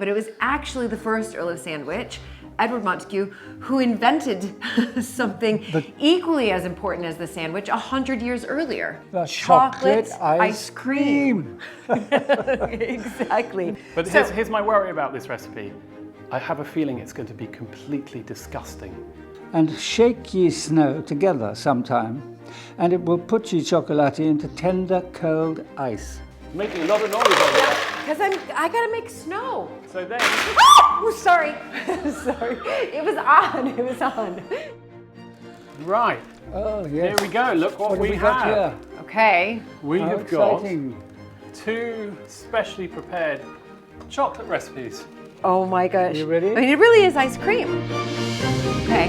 But it was actually the first Earl of Sandwich, Edward Montagu, who invented something equally as important as the sandwich 100 years earlier. The chocolate ice cream. Exactly. But here's my worry about this recipe. I have a feeling it's going to be completely disgusting. And shake ye snow together sometime, and it will put ye chocolate into tender cold ice. Making a lot of noise over there. Because I gotta make snow. So then... Oh, sorry. Sorry. It was on. Right. Oh, yes. Here we go. Look what we got have. here? Okay. We How have got exciting. 2 specially prepared chocolate recipes. Oh my gosh. You ready? I mean, it really is ice cream. Okay.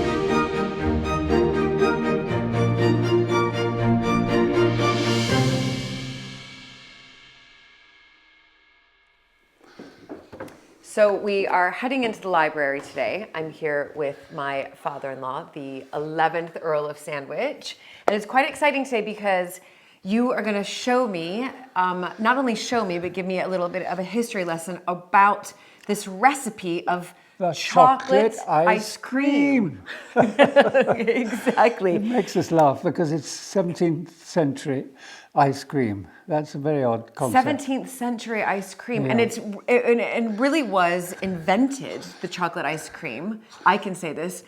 So we are heading into the library today. I'm here with my father-in-law, the 11th Earl of Sandwich. And it's quite exciting today because you are going to show me, not only show me, but give me a little bit of a history lesson about this recipe of The chocolate ice cream. Exactly. It makes us laugh because it's 17th century ice cream. That's a very odd concept. 17th century ice cream. Yeah. And it really was invented, the chocolate ice cream, I can say this,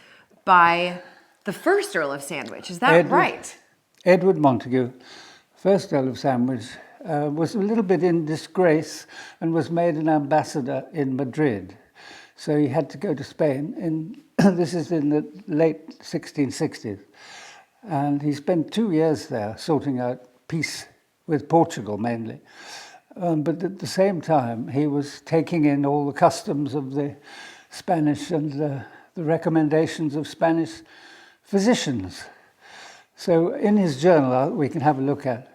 by the first Earl of Sandwich. Is that right? Edward Montagu, first Earl of Sandwich, was a little bit in disgrace and was made an ambassador in Madrid. So he had to go to Spain. This is in the late 1660s. And he spent 2 years there sorting out peace with Portugal mainly. But at the same time, he was taking in all the customs of the Spanish and the recommendations of Spanish physicians. So in his journal, we can have a look at,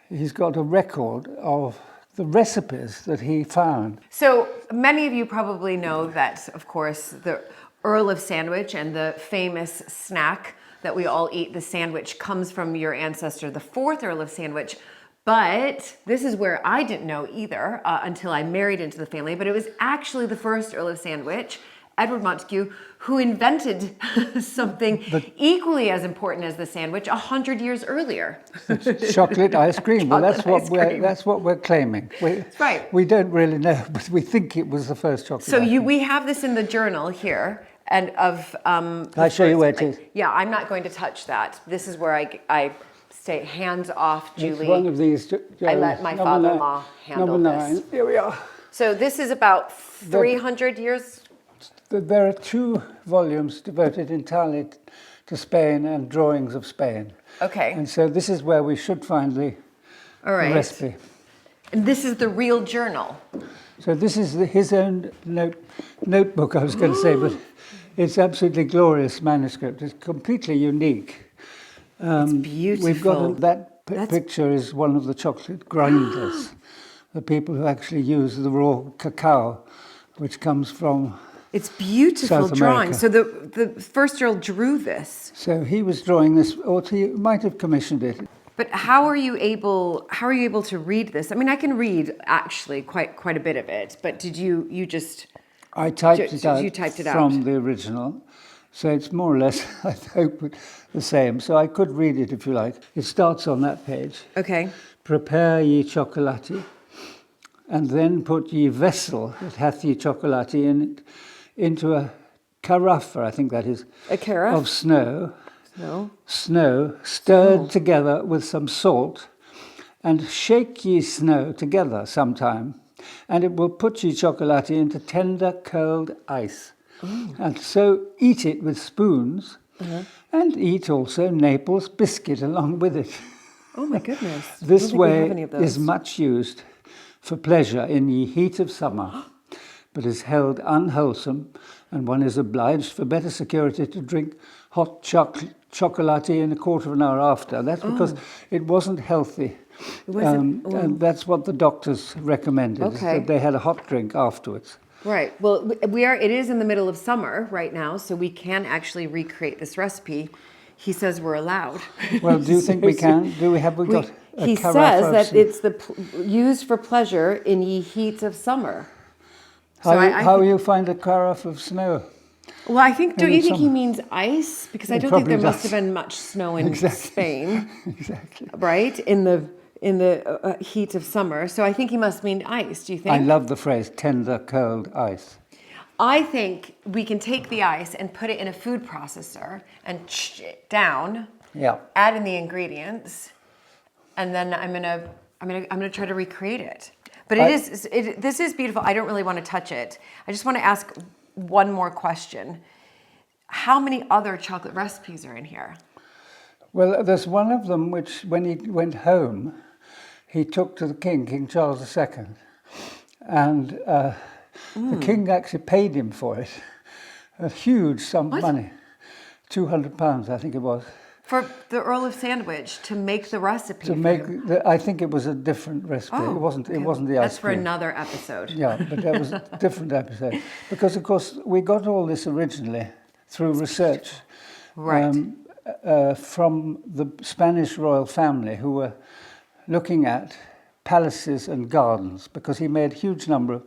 he's got a record of the recipes that he found. So many of you probably know that, of course, the Earl of Sandwich and the famous snack that we all eat, the sandwich, comes from your ancestor, the 4th Earl of Sandwich. But this is where I didn't know either until I married into the family, but it was actually the first Earl of Sandwich, Edward Montagu, who invented something equally as important as the sandwich 100 years earlier. Chocolate ice cream. Well, that's Chocolate ice what we're claiming. That's right. We don't really know, but we think it was the first chocolate. So ice cream. we have this in the journal here, and of. Can I show you where it is? Yeah, I'm not going to touch that. This is where I stay hands off, Julie. It's one of these. I let my father-in-law handle number this. 9. Here we are. So this is about 300 years. There are 2 volumes devoted entirely to Spain and drawings of Spain. Okay. And so this is where we should find the recipe. And this is the real journal. So this is his own notebook, I was going to say, but it's absolutely glorious manuscript. It's completely unique. It's beautiful. We've got that picture is one of the chocolate grinders, the people who actually use the raw cacao, which comes from It's beautiful South drawing. America. So the first Earl drew this. So he was drawing this, or he might have commissioned it. But how are you able to read this? I mean, I can read actually quite a bit of it. But did you just? I typed it out You typed it out from the original. So it's more or less, I hope, the same. So I could read it if you like. It starts on that page. Okay. Prepare ye chocolate, and then put ye vessel that hath ye chocolate in it into a carafe, I think that is, A carafe? of snow. No. Snow stirred together with some salt, and shake ye snow together sometime, and it will put ye chocolate into tender cold ice. And so eat it with spoons, and eat also Naples Biscuit along with it. Oh my goodness. This I don't think we have way any of those. is much used for pleasure in ye heat of summer, but is held unwholesome, and one is obliged for better security to drink hot chocolate in a quarter of an hour after. That's because it wasn't healthy. It wasn't. And that's what the doctors recommended, is Okay. that they had a hot drink afterwards. Right. Well, it is in the middle of summer right now, so we can actually recreate this recipe. He says we're allowed. Well, do you think we can? We got a He carafe says of that some- it's used for pleasure in ye heat of summer. How you find a carafe of snow? Well, I think, don't In you think he summer. means ice? Because I He don't think there probably must does. have been much snow in Exactly. Spain, Exactly. right? In the heat of summer. So I think he must mean ice. Do you think? I love the phrase tender, cold ice. I think we can take the ice and put it in a food processor and it down. Yeah. Add in the ingredients, and then I'm gonna try to recreate it. But this is beautiful. I don't really want to touch it. I just want to ask one more question. How many other chocolate recipes are in here? Well, there's one of them which, when he went home, he took to the king, King Charles II, and the king actually paid him for it, a huge sum of money, £200, I think it was. For the Earl of Sandwich to make the recipe. To make, I think it was a different recipe. Oh, it wasn't. okay. It wasn't the ice That's for cream. another episode. Yeah, but that was a different episode because, of course, we got all this originally through research, Right. from the Spanish royal family who were looking at palaces and gardens because he made a huge number of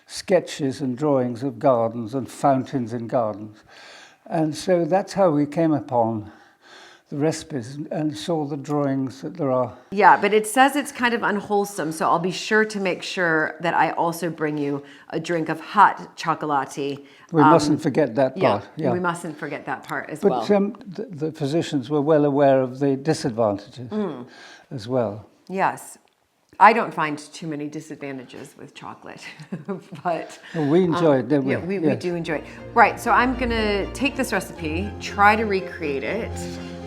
sketches and drawings of gardens and fountains in gardens, and so that's how we came upon the recipes and saw the drawings that there are. Yeah, but it says it's kind of unwholesome, so I'll be sure to make sure that I also bring you a drink of hot chocolate. We mustn't forget that part. Yeah, we mustn't forget that part as But well. the physicians were well aware of the disadvantages as well. Yes. I don't find too many disadvantages with chocolate, but Well, we enjoyed it, didn't we? yeah, we Yes. do enjoy it. Right, so I'm gonna take this recipe, try to recreate it,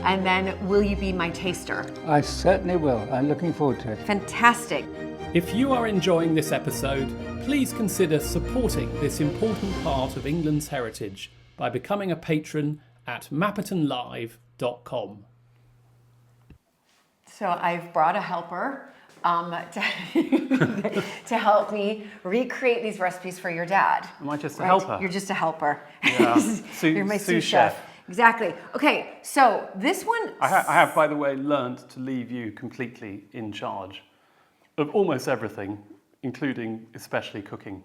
and then will you be my taster? I certainly will. I'm looking forward to it. Fantastic. If you are enjoying this episode, please consider supporting this important part of England's heritage by becoming a patron at mappertonlive.com. So I've brought a helper to help me recreate these recipes for your dad. Am I just a Right? helper? You're just a helper. Yeah. You're my sous chef. Exactly. Okay, so this one... I have, by the way, learned to leave you completely in charge of almost everything, including especially cooking.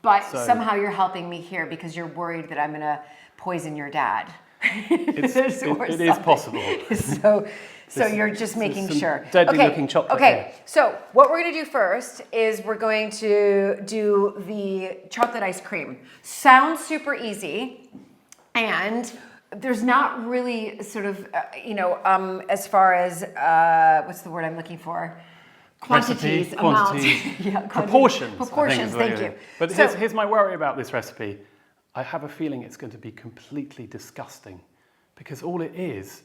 But So- somehow you're helping me here because you're worried that I'm going to poison your dad. It is possible. So you're just making some sure. deadly looking chocolate Okay, here. so what we're going to do first is we're going to do the chocolate ice cream. Sounds super easy, and there's not really sort of, as far as, what's the word I'm looking for? Quantities, Recipe, amount. quantities, Yeah, proportions. I think Proportions, is the way thank to you. do it. But So- here's my worry about this recipe. I have a feeling it's going to be completely disgusting because all it is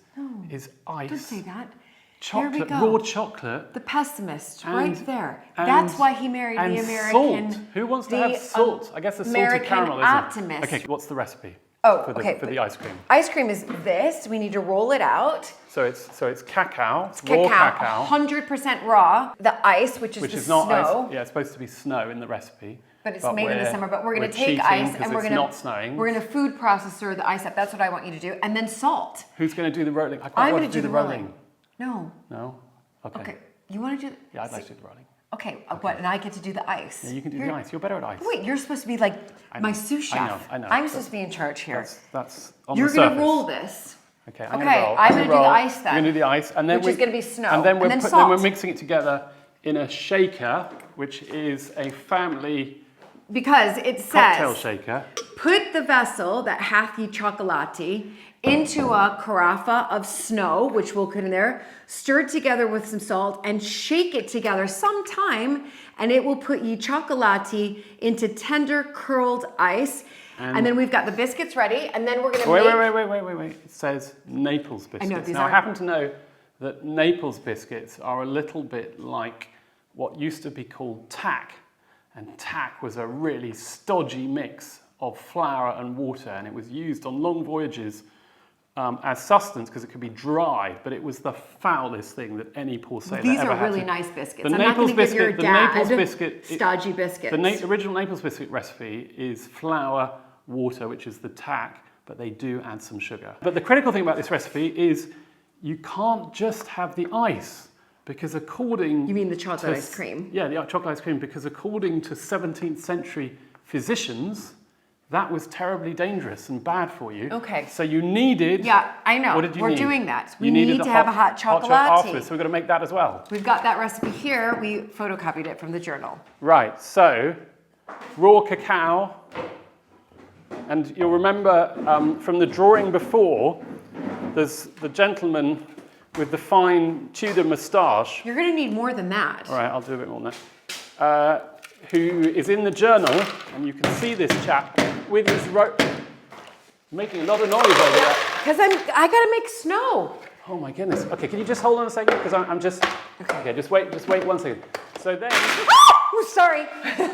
ice. Don't say that. Chocolate, There we go. raw chocolate. The pessimist, And- right there. and- That's why he married and the American. salt. Who wants to the, have salt? I guess the salted American caramel, isn't optimist. it? Okay, what's the recipe Oh, for the, okay. for the ice cream? Ice cream is this. We need to roll it out. So it's cacao, it's Cacao, raw cacao, 100% raw. The ice, which is which the is not snow. ice. Yeah, it's supposed to be snow in the recipe. But it's made in the summer. But we're going to cheating take ice because and we're it's going not snowing. We're going to food processor the ice up. That's what I want you to do, and then salt. Who's going to do the rolling? I quite I'm want going to to do the rolling. No. No. Okay. You want to do? Yeah, I'd like to do the rolling. Okay. What? And I get to do the ice. Yeah, you can do the ice. You're better at ice. Wait, you're supposed to be like I my know, sous chef. I know. I'm supposed to be in charge here. That's on You're the going surface. to roll this. Okay, Okay, I'm going to roll. I'm gonna do the roll. ice then, You're going to do the ice, and then which is gonna be snow, And then and then then salt. we're mixing it together in a shaker, which is a family Because it cocktail says, shaker. put the vessel that hath ye chocolate into a carafe of snow, which we'll put in there, stir it together with some salt, and shake it together some time, and it will put ye chocolate into tender curled ice. And then we've got the biscuits ready, and then we're going to Wait. It says Naples biscuits. these Now, I aren't- happen to know that Naples biscuits are a little bit like what used to be called tack. And tack was a really stodgy mix of flour and water, and it was used on long voyages as sustenance because it could be dry, but it was the foulest thing that any poor sailor These ever are had really to- nice biscuits. The I'm not going to give your the Naples dad biscuit, stodgy biscuits. the original Naples biscuit recipe is flour, water, which is the tack, but they do add some sugar. But the critical thing about this recipe is you can't just have the ice because according You mean the chocolate to- ice cream? Yeah, the chocolate ice cream, because according to 17th century physicians, that was terribly dangerous and bad for you. Okay. So you needed... Yeah, I know. What did you We're need? doing that. We You needed need to have a hot chocolate afterwards, so we've got to make that as well. We've got that recipe here. We photocopied it from the journal. Right, so raw cacao. And you'll remember from the drawing before, there's the gentleman with the fine Tudor moustache. You're going to need more than that. All right, I'll do a bit more than that. Who is in the journal, and you can see this chap with his rope, making a lot of noise over there. Because I got to make snow. Oh my goodness. Okay, can you just hold on a second? Because I'm just... Okay, just wait 1 second. So then... Oh, sorry.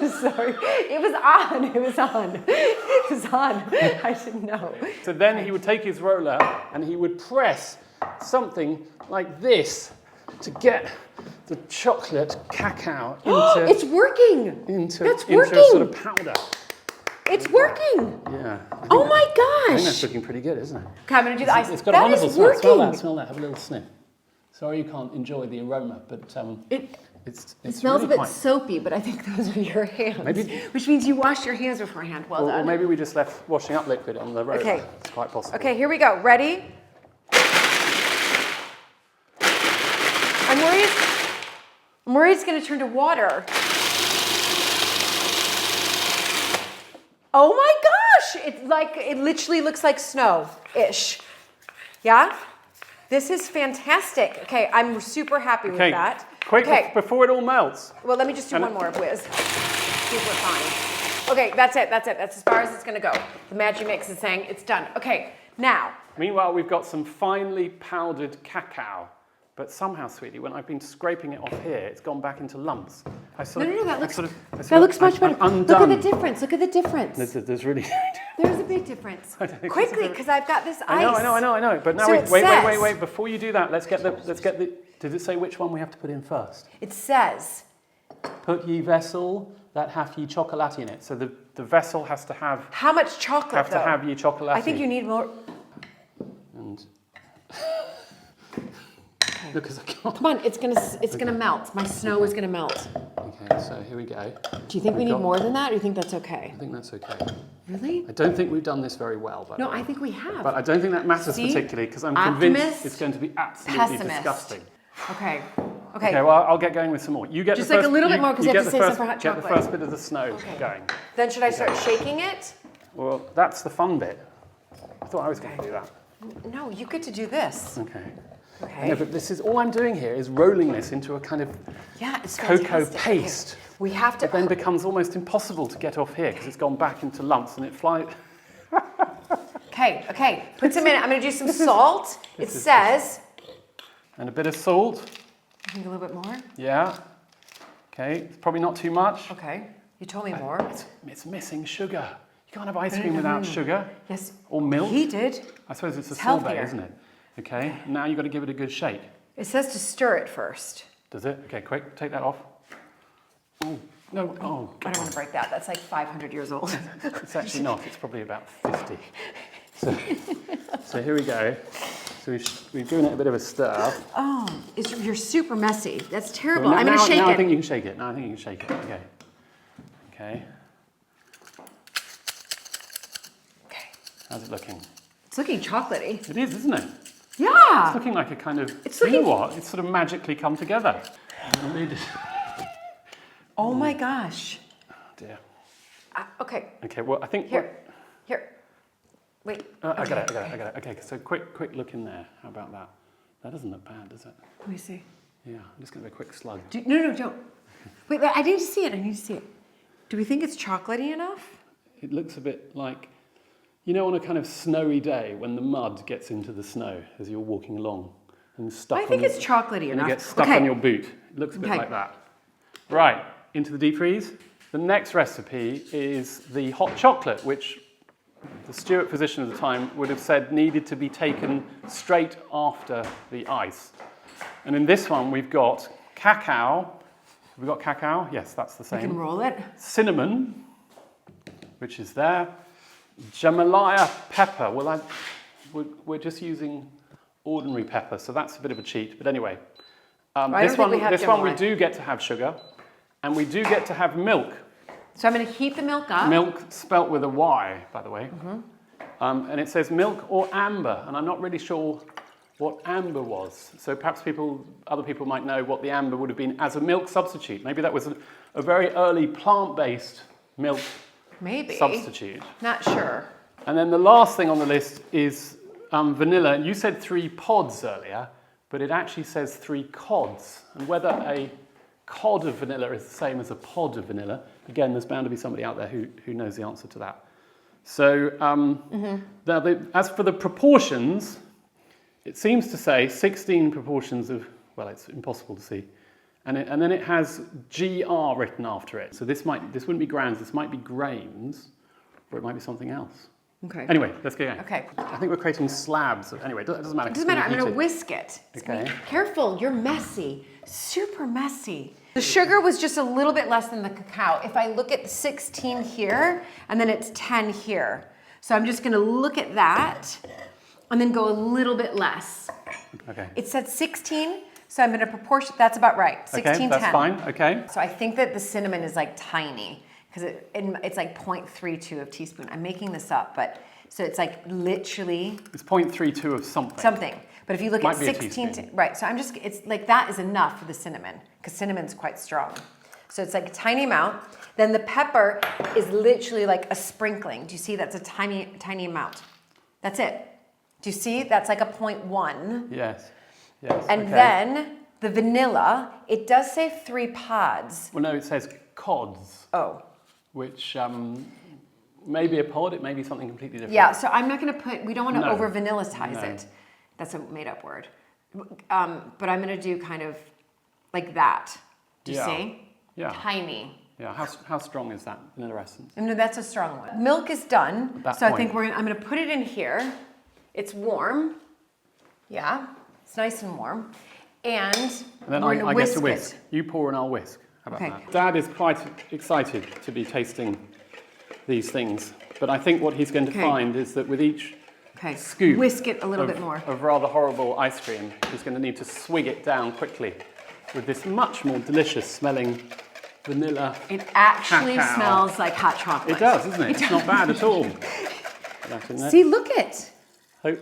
Sorry. It was on. It was on. It was on. I didn't know. So then he would take his roller and he would press something like this to get the chocolate cacao into... It's working. Into That's a working. sort of powder. It's working. Yeah. Oh my I think that's gosh. looking pretty good, isn't it? Okay, I'm going to do the ice. It's got That a wonderful is smell. Smell working. that, smell that. Have a little sniff. Sorry you can't enjoy the aroma, but it's It smells really a bit quite... soapy, but I think those are your hands. Maybe- Which means you washed your hands beforehand. Well Or done. maybe we just left washing up liquid on the roller. Okay. It's quite possible. Okay, here we go. Ready? I'm worried it's going to turn to water. Oh my gosh! It literally looks like snow-ish. Yeah? This is fantastic. Okay, I'm super happy with that. Quick, Okay. before it all melts. Well, let me just do one more whiz. Super fine. Okay, that's it. That's as far as it's going to go. The Magic Mix is saying it's done. Okay, now. Meanwhile, we've got some finely powdered cacao. But somehow, sweetie, when I've been scraping it off here, it's gone back into lumps. No, that looks much better. Look at the difference. Look at the difference. There's really... There's a big difference. Quickly, because I've got this ice. I know. But now So wait. Before you do that, let's get the... Did it say which one we have to put in first? It says, Put ye vessel that hath ye chocolate in it. So the vessel has to have... how much chocolate, to have ye chocolate. I think you need more. And... Look, because I can't... Come on, it's gonna melt. My snow is gonna melt. Okay, so here we go. Do you think we need more than that, or do you think that's okay? I think that's okay. Really? I don't think we've done this very well, by the No, way. I think we have. But I don't think that matters See? particularly, because I'm Optimist, convinced it's going to be absolutely pessimist. disgusting. Okay. Okay, well, I'll get going with some more. You get Just the like first, a little bit more, 'cause you have to get the save first, some for hot Get the chocolate. first bit of the snow going. Then should I start shaking it? Well, that's the fun bit. I thought I was going to do that. No, you get to do this. Okay. Okay. No, but this is all I'm doing here is rolling this into a kind of Yeah, it's cocoa fantastic. paste. Okay. We have to. It then becomes almost impossible to get off here because it's gone back into lumps and it flies. Okay. Put some in. I'm going to do some salt. It says. And a bit of salt. I think a little bit more. Yeah. Okay, it's probably not too much. Okay. You told me more. It's missing sugar. You can't have ice cream without sugar. Yes. Or milk. He did. I suppose it's a It's sorbet, healthier. isn't it? Okay, now you've got to give it a good shake. It says to stir it first. Does it? Okay, quick, take that off. Oh, no, oh, I don't want to break that. That's like 500 years old. it's actually not. It's probably about 50. So here we go. So we've given it a bit of a stir. Oh, you're super messy. That's terrible. So now- I'm going to shake now it. I think you can shake it. Now I think you can shake it. Okay. Okay. Okay. How's it looking? It's looking chocolatey. It is, isn't it? Yeah. It's looking like a kind of... It's you know looking- what? It's sort of magically come together. Oh my gosh. Oh dear. Okay. Okay, well, I think... Here. Wait. I got it. Okay, so quick look in there. How about that? That doesn't look bad, does it? Let me see. Yeah, I'm just going to do a quick slug. No, don't. Wait, I need to see it. Do we think it's chocolatey enough? It looks a bit like, you know, on a kind of snowy day when the mud gets into the snow as you're walking along and stuck I think it's chocolatey and enough. it gets stuck on your boot. It looks a bit like that. Right, into the deep freeze. The next recipe is the hot chocolate, which the Stuart physician at the time would have said needed to be taken straight after the ice. And in this one, we've got cacao. Have we got cacao? Yes, that's the same. You can roll it. Cinnamon, which is there. Jambalaya pepper. Well, we're just using ordinary pepper, so that's a bit of a cheat. But anyway, this one we do get to have sugar, and we do get to have milk. So I'm going to heat the milk up. Milk spelt with a Y, by the way. And it says milk or amber, and I'm not really sure what amber was. So perhaps other people might know what the amber would have been as a milk substitute. Maybe that was a very early plant-based milk substitute. Not sure. And then the last thing on the list is vanilla. You said 3 pods earlier, but it actually says 3 cods. And whether a cod of vanilla is the same as a pod of vanilla, again, there's bound to be somebody out there who knows the answer to that. So now as for the proportions, it seems to say 16 proportions of, well, it's impossible to see. And then it has GR written after it. So this wouldn't be grams, this might be grains, or it might be something else. Okay. Anyway, let's go again. Okay. I think we're creating slabs. Anyway, it doesn't matter. It doesn't matter. I'm going to whisk it. Okay. Careful, you're messy. Super messy. The sugar was just a little bit less than the cacao. If I look at 16 here, and then it's 10 here. So I'm just going to look at that, and then go a little bit less. Okay. It said 16, so I'm going to proportion. That's about right. 16, okay, that's 10. fine. Okay. So I think that the cinnamon is like tiny, because it's like 0.32 of teaspoon. I'm making this up, but so it's like literally. It's 0.32 of something. Something. But if you look Might at be a 16, teaspoon. right, so it's like that is enough for the cinnamon, because cinnamon's quite strong. So it's like a tiny amount. Then the pepper is literally like a sprinkling. Do you see? That's a tiny, tiny amount. That's it. Do you see? That's like a 0.1. Yes. Yes. And okay. then the vanilla, it does say 3 pods. Well, no, it says cods, Oh. which may be a pod, it may be something completely different. Yeah, so I'm not going to put, we don't want to No. over vanillatize No. it. That's a made up word. But I'm going to do kind of like that. Do you Yeah. see? Yeah. Tiny. Yeah. How strong is that vanilla essence? No, that's a strong one. Milk is done. At that So I think point. I'm going to put it in here. It's warm. Yeah, it's nice and warm. And then we're I going get to to whisk whisk. You pour and I'll whisk. How about Okay. that? Dad is quite excited to be tasting these things. But I think what he's going to Okay. find is that with each Okay, scoop whisk it a little bit more. of rather horrible ice cream, he's going to need to swig it down quickly with this much more delicious smelling vanilla. It actually cacao. smells like hot chocolate. It does, doesn't it? It's not bad at all. That in there. See, look it.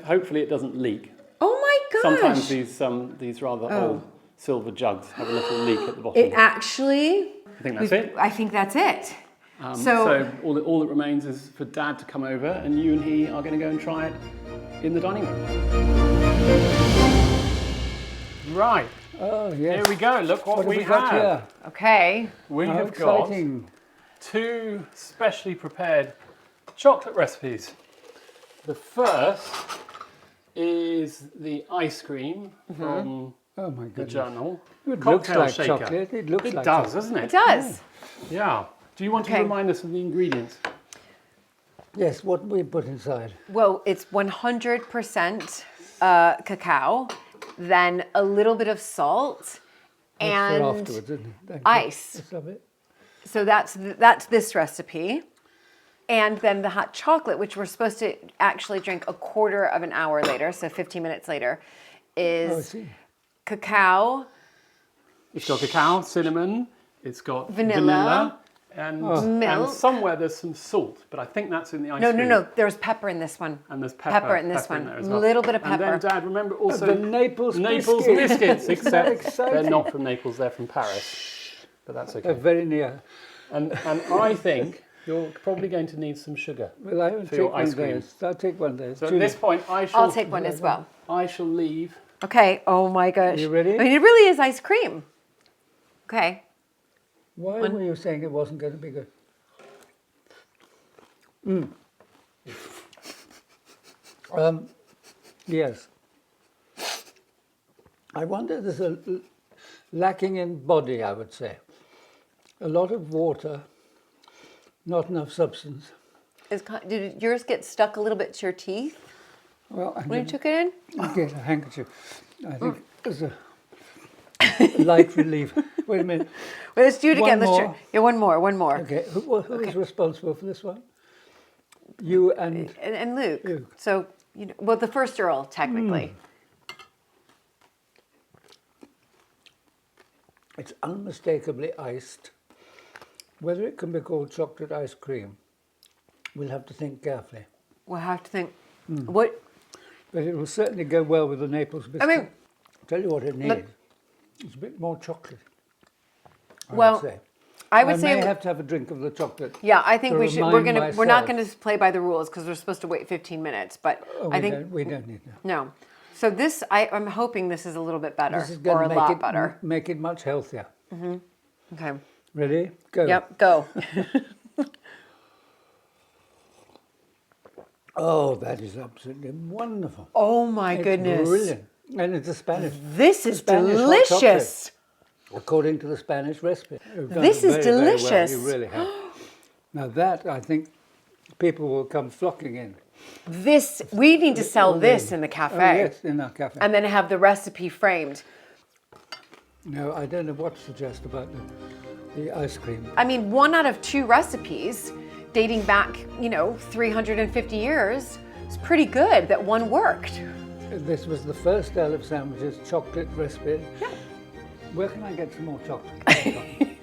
Hopefully it doesn't leak. Oh my gosh. Sometimes these rather old silver jugs have a little leak at the bottom. It actually. I think that's it. I think that's it. So all that remains is for Dad to come over, and you and he are going to go and try it in the dining room. Right. Oh, yes. Here we go. Look what What have we we got have. here? Okay. We How have got exciting. 2 specially prepared chocolate recipes. The first is the ice cream from Oh, my the goodness. journal. It looks Cocktail like shaker. chocolate. It looks like does, doesn't it? It does. Yeah. Do you want to Okay. remind us of the ingredients? Yes, what we put inside. Well, it's 100% cacao, then a little bit of salt, That's and for afterwards, isn't it? Thank you. ice. That's of it. So that's this recipe. And then the hot chocolate, which we're supposed to actually drink a quarter of an hour later, so 15 minutes later, Oh, I is see. cacao, It's got cacao, cinnamon, it's got Vanilla. and, Milk. and somewhere there's some salt, but I think that's in the ice No, cream. no. There's pepper in this one. And there's pepper in this one. there A as well. little bit of pepper. And then, Dad, remember also The Naples Naples Biscuits. biscuits, Isn't that except exciting? they're not from Naples, they're from Paris. But that's They're okay. very near. And I think you're probably going to need some sugar. Well, I will For your take one ice of cream. those. I'll take one of those. So at Julie, this point, I'll take one as well. I shall leave. Okay. Oh my gosh. You ready? I mean, it really is ice cream. Okay. why were you saying it wasn't going to be good? Yes. I wonder, there's a lacking in body, I would say. A lot of water, not enough substance. Did yours get stuck a little bit to your teeth Well, I'm when you going took it in? to get a handkerchief. I think there's a light relief. Wait a minute. Well, let's do it again. One Let's try. more. Yeah, one more. Okay, who is responsible for this one? You and And Luke. Luke. So, well, the first Earl, technically. it's unmistakably iced. Whether it can be called chocolate ice cream, we'll have to think carefully. We'll have to think. What? But it will certainly go well with the Naples biscuit. I mean, tell you what it needs. It's a bit more chocolate. I well, would say. I would say. may have to have a drink of the chocolate. Yeah, I think to we should. remind We're not myself. gonna play by the rules because we're supposed to wait 15 minutes. But Oh, I think we don't need that. no. So this, I'm hoping this is a little bit better This is or going a to lot better. make it much healthier. Okay. Ready? Go. Yep. Go. Oh, that is absolutely wonderful. Oh my It's goodness. brilliant. And it's a Spanish. This is Spanish hot delicious. According to the Spanish recipe. You've done This it is very, very well. delicious. You really have. Now that, I think, people will come flocking in. This we need to sell this in the Oh, cafe, yes, in our cafe. and then have the recipe framed. No, I don't know what to suggest about the ice cream. I mean, 1 out of 2 recipes dating back, 350 years is pretty good that one worked. This was the first Earl of Sandwiches chocolate recipe. Yeah. Where can I get some more chocolate?